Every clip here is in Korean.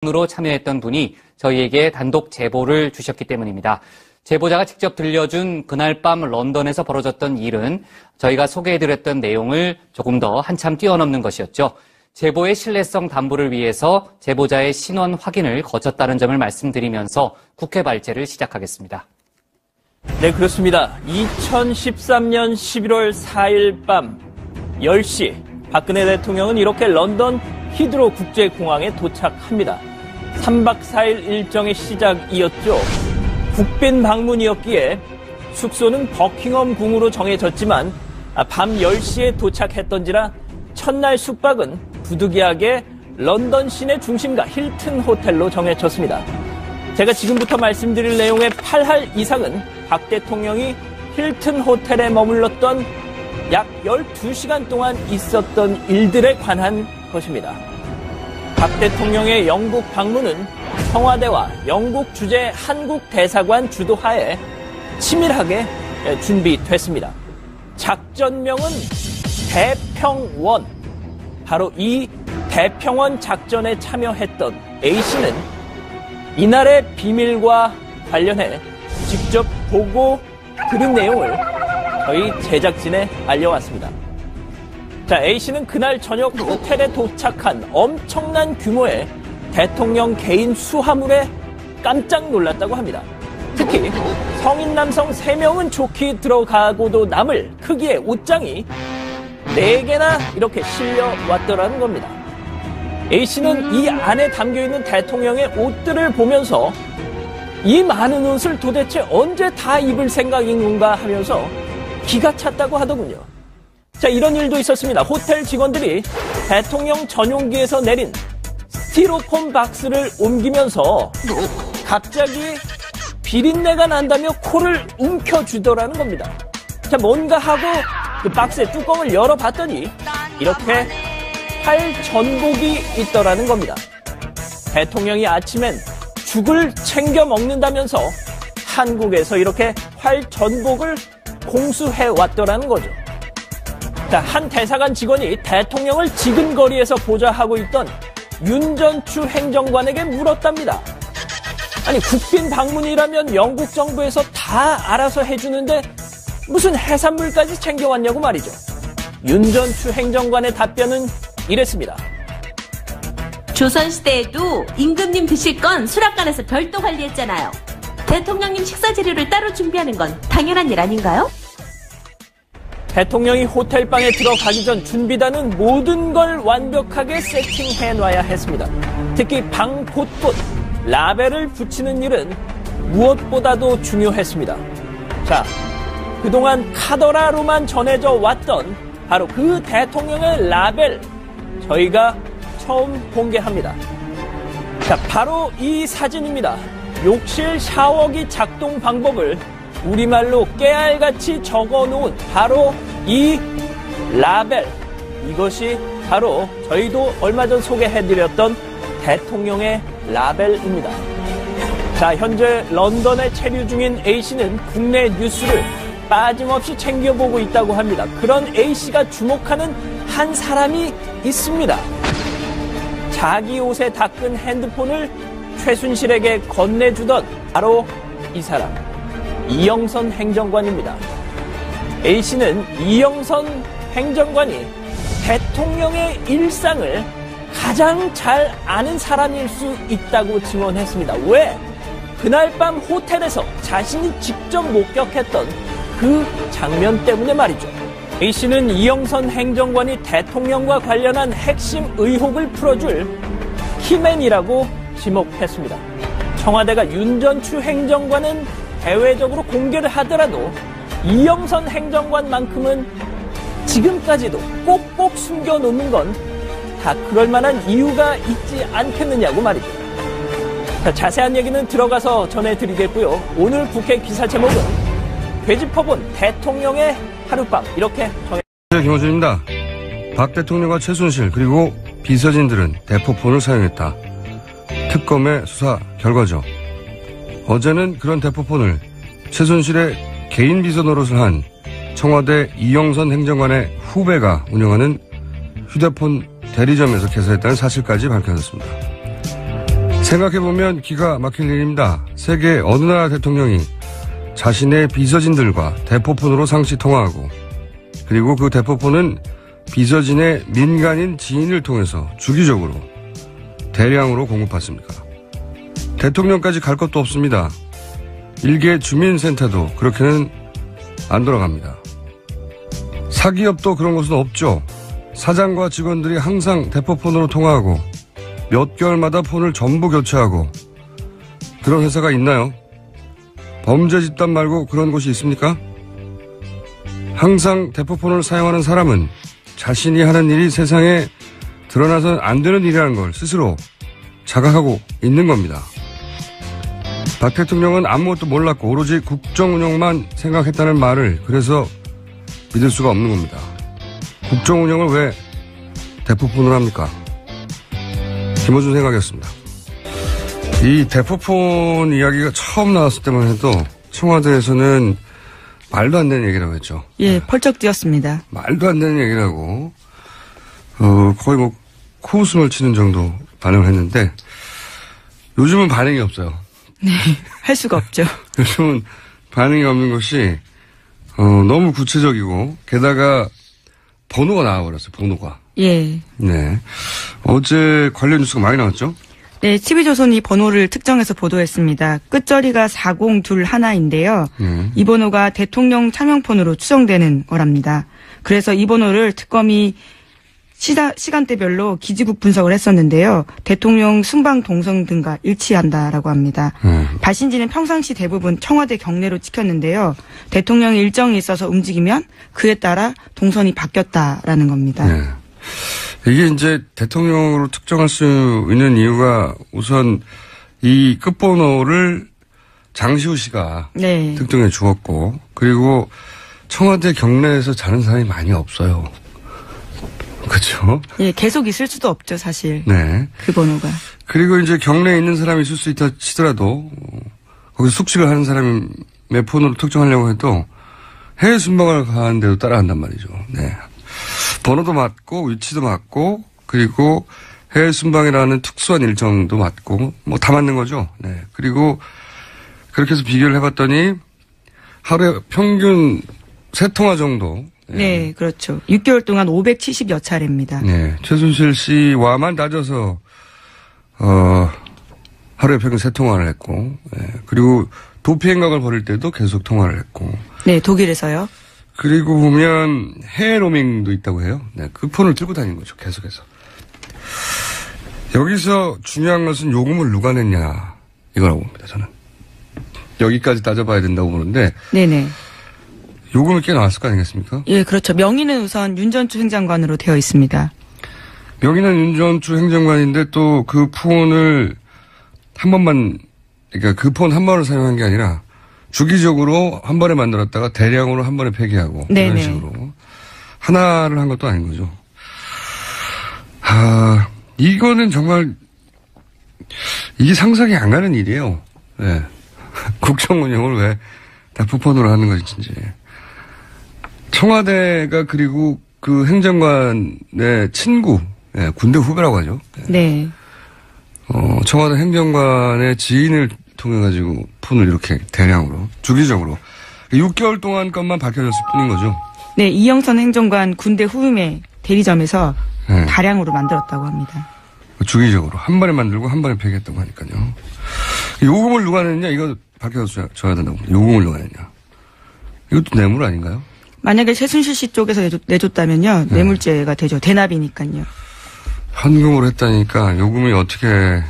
으로 참여했던 분이 저희에게 단독 제보를 주셨기 때문입니다. 제보자가 직접 들려준 그날 밤 런던에서 벌어졌던 일은 저희가 소개해드렸던 내용을 조금 더 한참 뛰어넘는 것이었죠. 제보의 신뢰성 담보를 위해서 제보자의 신원 확인을 거쳤다는 점을 말씀드리면서 국회 발제를 시작하겠습니다. 네, 그렇습니다. 2013년 11월 4일 밤 10시 박근혜 대통령은 이렇게 런던 히드로 국제공항에 도착합니다. 3박 4일 일정의 시작이었죠. 국빈 방문이었기에 숙소는 버킹엄 궁으로 정해졌지만 밤 10시에 도착했던지라 첫날 숙박은 부득이하게 런던 시내 중심가 힐튼 호텔로 정해졌습니다. 제가 지금부터 말씀드릴 내용의 8할 이상은 박 대통령이 힐튼 호텔에 머물렀던 약 12시간 동안 있었던 일들에 관한 것입니다. 박 대통령의 영국 방문은 청와대와 영국 주재 한국 대사관 주도하에 치밀하게 준비됐습니다. 작전명은 대평원. 바로 이 대평원 작전에 참여했던 A씨는 이날의 비밀과 관련해 직접 보고 들은 내용을 저희 제작진에 알려왔습니다. 자, A씨는 그날 저녁 호텔에 도착한 엄청난 규모의 대통령 개인 수화물에 깜짝 놀랐다고 합니다. 특히 성인 남성 3명은 좋게 들어가고도 남을 크기의 옷장이 4개나 이렇게 실려왔더라는 겁니다. A씨는 이 안에 담겨있는 대통령의 옷들을 보면서 이 많은 옷을 도대체 언제 다 입을 생각인 건가 하면서 기가 찼다고 하더군요. 자, 이런 일도 있었습니다. 호텔 직원들이 대통령 전용기에서 내린 스티로폼 박스를 옮기면서 갑자기 비린내가 난다며 코를 움켜쥐더라는 겁니다. 자, 뭔가 하고 그 박스의 뚜껑을 열어봤더니 이렇게 활 전복이 있더라는 겁니다. 대통령이 아침엔 죽을 챙겨 먹는다면서 한국에서 이렇게 활 전복을 공수해 왔더라는 거죠. 자, 한 대사관 직원이 대통령을 지근거리에서 보좌하고 있던 윤 전추 행정관에게 물었답니다. 아니, 국빈 방문이라면 영국 정부에서 다 알아서 해주는데 무슨 해산물까지 챙겨왔냐고 말이죠. 윤 전추 행정관의 답변은 이랬습니다. 조선시대에도 임금님 드실 건 수락관에서 별도 관리했잖아요. 대통령님 식사 재료를 따로 준비하는 건 당연한 일 아닌가요? 대통령이 호텔방에 들어가기 전 준비단은 모든 걸 완벽하게 세팅해놔야 했습니다. 특히 방 곳곳 라벨을 붙이는 일은 무엇보다도 중요했습니다. 자, 그동안 카더라로만 전해져 왔던 바로 그 대통령의 라벨 저희가 처음 공개합니다. 자, 바로 이 사진입니다. 욕실 샤워기 작동 방법을 우리말로 깨알같이 적어놓은 바로 이 라벨. 이것이 바로 저희도 얼마 전 소개해드렸던 대통령의 라벨입니다. 자, 현재 런던에 체류 중인 A씨는 국내 뉴스를 빠짐없이 챙겨보고 있다고 합니다. 그런 A씨가 주목하는 한 사람이 있습니다. 자기 옷에 닦은 핸드폰을 최순실에게 건네주던 바로 이 사람, 이영선 행정관입니다. A씨는 이영선 행정관이 대통령의 일상을 가장 잘 아는 사람일 수 있다고 증언했습니다. 왜? 그날 밤 호텔에서 자신이 직접 목격했던 그 장면 때문에 말이죠. A씨는 이영선 행정관이 대통령과 관련한 핵심 의혹을 풀어줄 키맨이라고 지목했습니다. 청와대가 윤 전추 행정관은 대외적으로 공개를 하더라도 이영선 행정관만큼은 지금까지도 꼭꼭 숨겨놓는 건 다 그럴 만한 이유가 있지 않겠느냐고 말이죠. 자, 자세한 얘기는 들어가서 전해드리겠고요. 오늘 국회 기사 제목은 되짚어본 대통령의 하룻밤, 이렇게 정해. 네, 김호준입니다. 박 대통령과 최순실 그리고 비서진들은 대포폰을 사용했다. 특검의 수사 결과죠. 어제는 그런 대포폰을 최순실의 개인 비서 노릇을 한 청와대 이영선 행정관의 후배가 운영하는 휴대폰 대리점에서 개설했다는 사실까지 밝혀졌습니다. 생각해보면 기가 막힐 일입니다. 세계 어느 나라 대통령이 자신의 비서진들과 대포폰으로 상시 통화하고 그리고 그 대포폰은 비서진의 민간인 지인을 통해서 주기적으로 대량으로 공급받습니까? 대통령까지 갈 것도 없습니다. 일개 주민센터도 그렇게는 안 돌아갑니다. 사기업도 그런 곳은 없죠. 사장과 직원들이 항상 대포폰으로 통화하고 몇 개월마다 폰을 전부 교체하고 그런 회사가 있나요? 범죄 집단 말고 그런 곳이 있습니까? 항상 대포폰을 사용하는 사람은 자신이 하는 일이 세상에 드러나서는 안 되는 일이라는 걸 스스로 자각하고 있는 겁니다. 박 대통령은 아무것도 몰랐고 오로지 국정 운영만 생각했다는 말을 그래서 믿을 수가 없는 겁니다. 국정 운영을 왜 대포폰으로 합니까? 김어준 생각이었습니다. 이 대포폰 이야기가 처음 나왔을 때만 해도 청와대에서는 말도 안 되는 얘기라고 했죠. 예, 펄쩍 뛰었습니다. 말도 안 되는 얘기라고 거의 뭐 코웃음을 치는 정도 반응을 했는데 요즘은 반응이 없어요. 네, 할 수가 없죠. 요즘은 반응이 없는 것이 너무 구체적이고 게다가 번호가 나와버렸어요. 번호가. 예. 네. 어제 관련 뉴스가 많이 나왔죠? 네, TV조선이 번호를 특정해서 보도했습니다. 끝자리가 4021인데요. 이 번호가 대통령 차명폰으로 추정되는 거랍니다. 그래서 이 번호를 특검이 시간대별로 기지국 분석을 했었는데요. 대통령 순방 동선 등과 일치한다라고 합니다. 발신지는 평상시 대부분 청와대 경내로 찍혔는데요. 대통령이 일정이 있어서 움직이면 그에 따라 동선이 바뀌었다라는 겁니다. 네. 이게 이제 대통령으로 특정할 수 있는 이유가 우선 이 끝번호를 장시호 씨가 네. 특정해 주었고 그리고 청와대 경내에서 자는 사람이 많이 없어요. 그렇죠? 예, 계속 있을 수도 없죠, 사실. 네. 그 번호가. 그리고 이제 경내에 있는 사람이 있을 수 있다 치더라도 거기서 숙식을 하는 사람의 폰으로 특정하려고 해도 해외 순방을 가는데도 따라간단 말이죠. 네. 번호도 맞고 위치도 맞고 그리고 해외 순방이라는 특수한 일정도 맞고 뭐 다 맞는 거죠. 네. 그리고 그렇게 해서 비교를 해봤더니 하루에 평균 3통화 정도. 네, 그렇죠. 6개월 동안 570여 차례입니다. 네. 최순실 씨와만 따져서 하루에 평균 3통화를 했고 그리고 도피 행각을 벌일 때도 계속 통화를 했고. 네, 독일에서요. 그리고 보면 해외 로밍도 있다고 해요. 네, 그 폰을 들고 다니는 거죠. 계속해서. 여기서 중요한 것은 요금을 누가 냈냐 이거라고 봅니다. 저는. 여기까지 따져봐야 된다고 보는데. 네네. 요금이 꽤 나왔을 거 아니겠습니까? 예, 그렇죠. 명의는 우선 윤전추 행장관으로 되어 있습니다. 명의는 윤전추 행정관인데 또 그 폰을 한 번만, 그러니까 그 폰 한 번을 사용한 게 아니라 주기적으로 한 번에 만들었다가 대량으로 한 번에 폐기하고 네네. 이런 식으로 하나를 한 것도 아닌 거죠. 이거는 정말 이게 상상이 안 가는 일이에요. 네. 국정 운영을 왜 대포폰으로 하는 것인지. 청와대가 그리고 그 행정관의 친구, 네, 군대 후배라고 하죠. 네. 청와대 행정관의 지인을 통해 가지고 폰을 이렇게 대량으로 주기적으로 6개월 동안 것만 밝혀졌을 뿐인 거죠. 네, 이영선 행정관 군대 후임의 대리점에서 네. 다량으로 만들었다고 합니다. 주기적으로 한 번에 만들고 한 번에 폐기했다고 하니까요. 요금을 누가 냈냐 이거 밝혀줘야 된다고 봅니다. 요금을 누가 냈냐. 이것도 뇌물 아닌가요? 만약에 최순실 씨 쪽에서 내줬다면요. 네. 뇌물죄가 되죠. 대납이니까요. 현금으로 했다니까 요금이 어떻게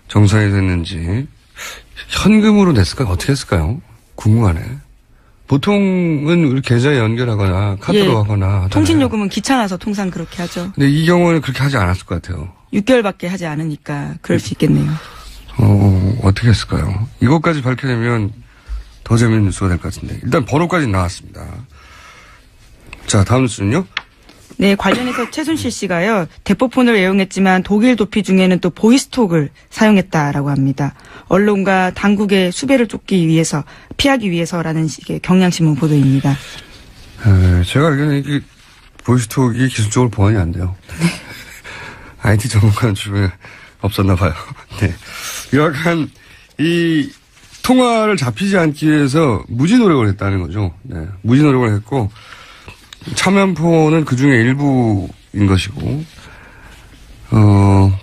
정산이 됐는지 현금으로 냈을까요? 어떻게 했을까요? 궁금하네. 보통은 우리 계좌에 연결하거나 카드로 예, 하거나 하잖아요. 통신요금은 귀찮아서 통상 그렇게 하죠. 근데 이 경우는 그렇게 하지 않았을 것 같아요. 6개월밖에 하지 않으니까 그럴 수 있겠네요. 어떻게 했을까요? 이것까지 밝혀내면 더 재밌는 뉴스가 될 것 같은데. 일단 번호까지 나왔습니다. 자, 다음 뉴스는요? 네, 관련해서 최순실 씨가요, 대포폰을 애용했지만 독일 도피 중에는 또 보이스톡을 사용했다라고 합니다. 언론과 당국의 수배를 피하기 위해서라는 식의 경향신문 보도입니다. 제가 알기로는 이게 보이스톡이 기술적으로 보완이 안 돼요. IT 전문가는 주변에 없었나 봐요. 네. 여하간 이 통화를 잡히지 않기 위해서 무지 노력을 했다는 거죠. 네. 무지 노력을 했고 차면포는 그 중에 일부인 것이고,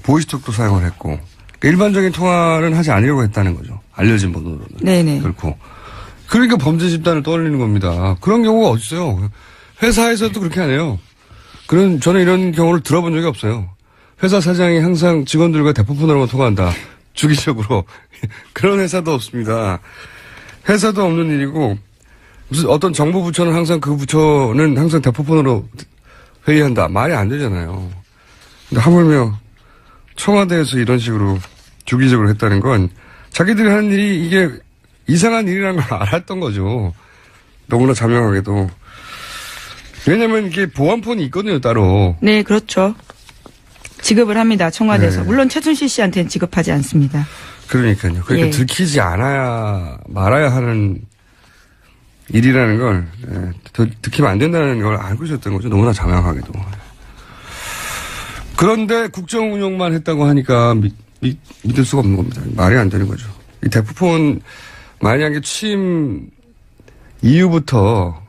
보이스톡도 사용을 했고, 그러니까 일반적인 통화는 하지 않으려고 했다는 거죠. 알려진 번호로는. 네네. 그렇고. 그러니까 범죄 집단을 떠올리는 겁니다. 그런 경우가 어딨어요. 회사에서도 그렇게 하네요. 저는 이런 경우를 들어본 적이 없어요. 회사 사장이 항상 직원들과 대포폰으로만 통화한다. 주기적으로. 그런 회사도 없습니다. 회사도 없는 일이고, 무슨 어떤 정부 부처는 항상 그 부처는 항상 대포폰으로 회의한다. 말이 안 되잖아요. 근데 하물며 청와대에서 이런 식으로 주기적으로 했다는 건 자기들이 하는 일이 이게 이상한 일이라는 걸 알았던 거죠. 너무나 자명하게도. 왜냐면 이게 보안폰이 있거든요, 따로. 네, 그렇죠. 지급을 합니다, 청와대에서. 네. 물론 최순실 씨한테는 지급하지 않습니다. 그러니까요. 그러니까 예. 들키지 말아야 하는 일이라는 걸, 들키면 안 된다는 걸 알고 있었던 거죠. 너무나 자명하게도. 그런데 국정 운영만 했다고 하니까 믿을 수가 없는 겁니다. 말이 안 되는 거죠. 이 대포폰 만약에 취임 이후부터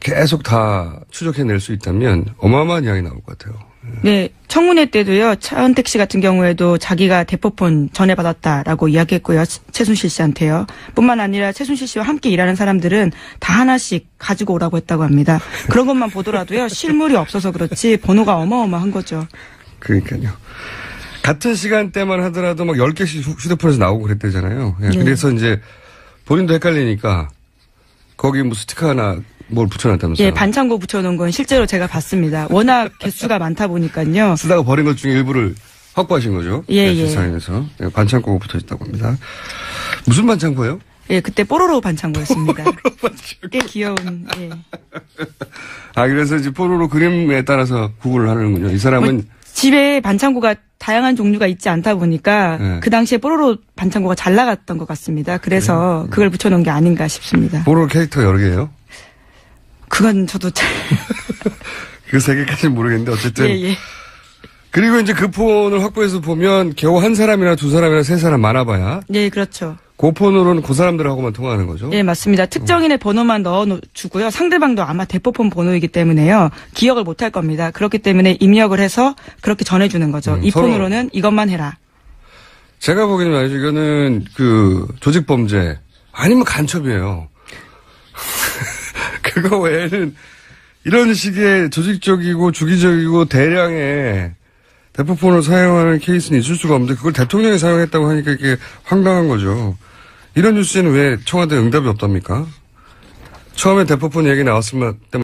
계속 다 추적해낼 수 있다면 어마어마한 이야기 나올 것 같아요. 네, 청문회 때도요, 차은택 씨 같은 경우에도 자기가 대포폰 전해받았다라고 이야기했고요, 최순실 씨한테요. 뿐만 아니라 최순실 씨와 함께 일하는 사람들은 다 하나씩 가지고 오라고 했다고 합니다. 그런 것만 보더라도요, 실물이 없어서 그렇지 번호가 어마어마한 거죠. 그러니까요. 같은 시간대만 하더라도 막 10개씩 휴대폰에서 나오고 그랬대잖아요. 예, 네. 그래서 이제 본인도 헷갈리니까 거기 뭐 스티커 하나 뭘 붙여놨다면서요. 예, 반창고 붙여놓은 건 실제로 제가 봤습니다. 워낙 개수가 많다 보니까요. 쓰다가 버린 것 중에 일부를 확보하신 거죠. 예. 세상에서. 반창고가 붙어있다고 합니다. 무슨 반창고예요? 예, 그때 뽀로로 반창고였습니다. 꽤 귀여운, 예. 아, 그래서 이제 뽀로로 그림에 따라서 구분을 하는군요. 이 사람은. 집에 반창고가 다양한 종류가 있지 않다 보니까 네. 그 당시에 뽀로로 반창고가 잘 나갔던 것 같습니다. 그래서 그걸 붙여놓은 게 아닌가 싶습니다. 뽀로로 캐릭터 여러 개예요? 그건 저도 잘. 그 세 개까지는 모르겠는데 어쨌든. 예. 그리고 이제 그 폰을 확보해서 보면 겨우 한 사람이나 두 사람이나 세 사람 많아봐야. 예, 그렇죠. 그 폰으로는 그 사람들하고만 통화하는 거죠. 예, 맞습니다. 특정인의 번호만 넣어주고요. 상대방도 아마 대포폰 번호이기 때문에요. 기억을 못할 겁니다. 그렇기 때문에 입력을 해서 그렇게 전해주는 거죠. 이 서로. 폰으로는 이것만 해라. 제가 보기에는 말이죠. 이거는 그 조직범죄 아니면 간첩이에요. 그거 외에는 이런 식의 조직적이고 주기적이고 대량의 대포폰을 사용하는 케이스는 있을 수가 없는데 그걸 대통령이 사용했다고 하니까 이게 황당한 거죠. 이런 뉴스에는 왜 청와대 응답이 없답니까? 처음에 대포폰 얘기 나왔을 때만